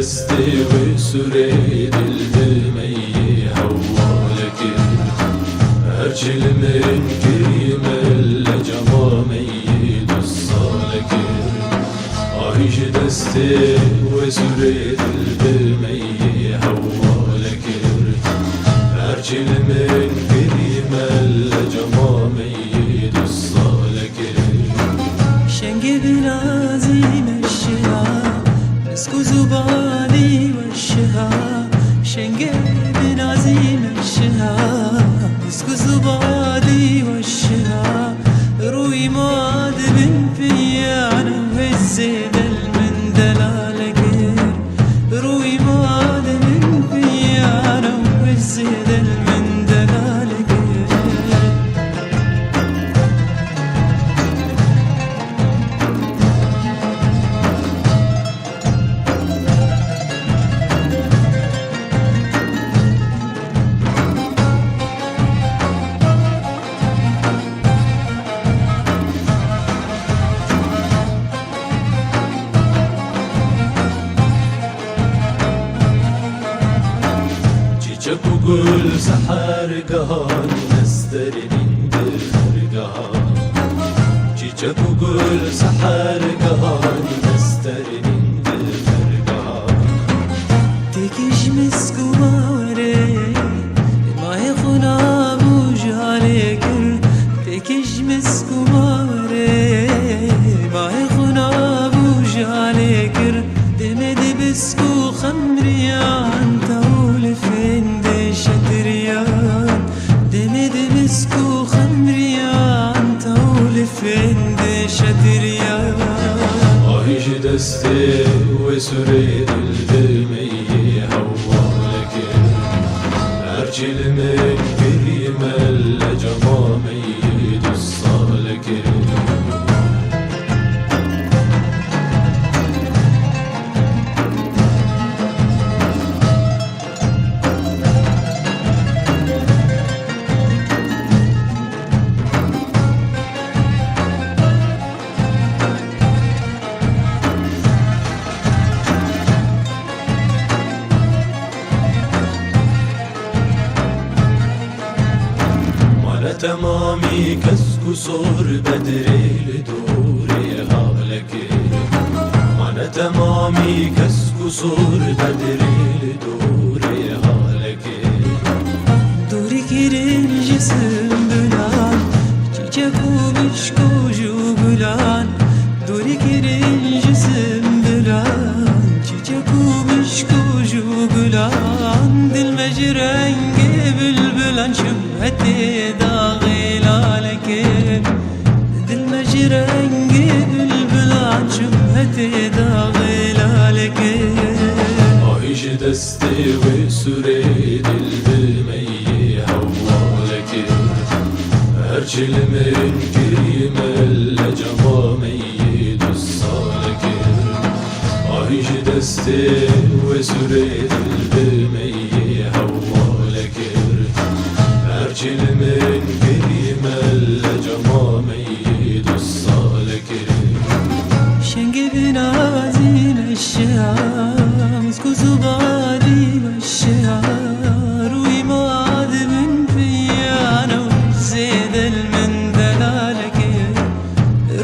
دستي وسريد الدمي هوالك أرجل من كريم الجمامي دصالك عايش دستي وسريد الدمي هوالك أرجل من كريم الجمامي دصالك شنق بلازم الشهاب مسكو زبالي والشهاب شنق بلازم الشهاب مسكو زبالي والشهاب روي ماد بن فيانا والزيد من دلالك روي ماد بن فيانا والزيد من دلالك قول سحر قهان نسترنين بالرقهان جيجك وقول سحر قهان نسترنين بالرقهان تكيش مسكو ماوري ما يخنا بوجالك تكيش مسكو ماوري ما يخنا بوجالك دمد بسكو خمريان تقول فين شتريان دمد مسكو خمريان تقول فين شتريان عايش دستي وسريد الدمي هوالك أرجل من كريم الجمامي دصالك تمامي كسكو صور بدري لدوري هالك معنى تمامي كسكو صور بدري لدوري هالك دوري كيرين جسم بلان جيجكو بشكو جو بلان دوري كيرين جسم بلان جيجكو بشكو جو بلان دل مجرنج بالبلان شبهتي داغي لالك دل مجرنج بالبلان شبهتي داغي لالك عايش دستي وسريد الدمي هوالك أرجل من كريم الجمامي دصالك عايش دستي وسريد الدمي هوالك أرجل من كريم الجمامي دصالك شنق بنازين الشهام مسكو زبالي والشهار ويماد من فيانا والزيد من دلالك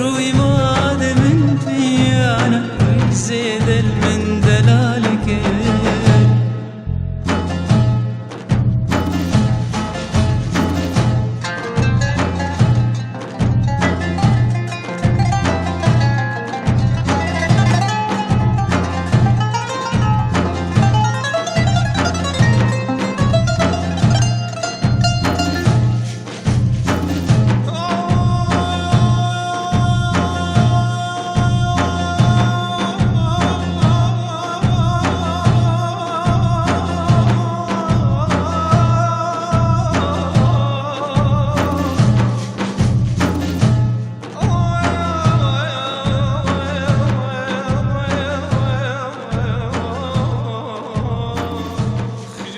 روي ماد من فيانا والزيد من دلالك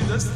Just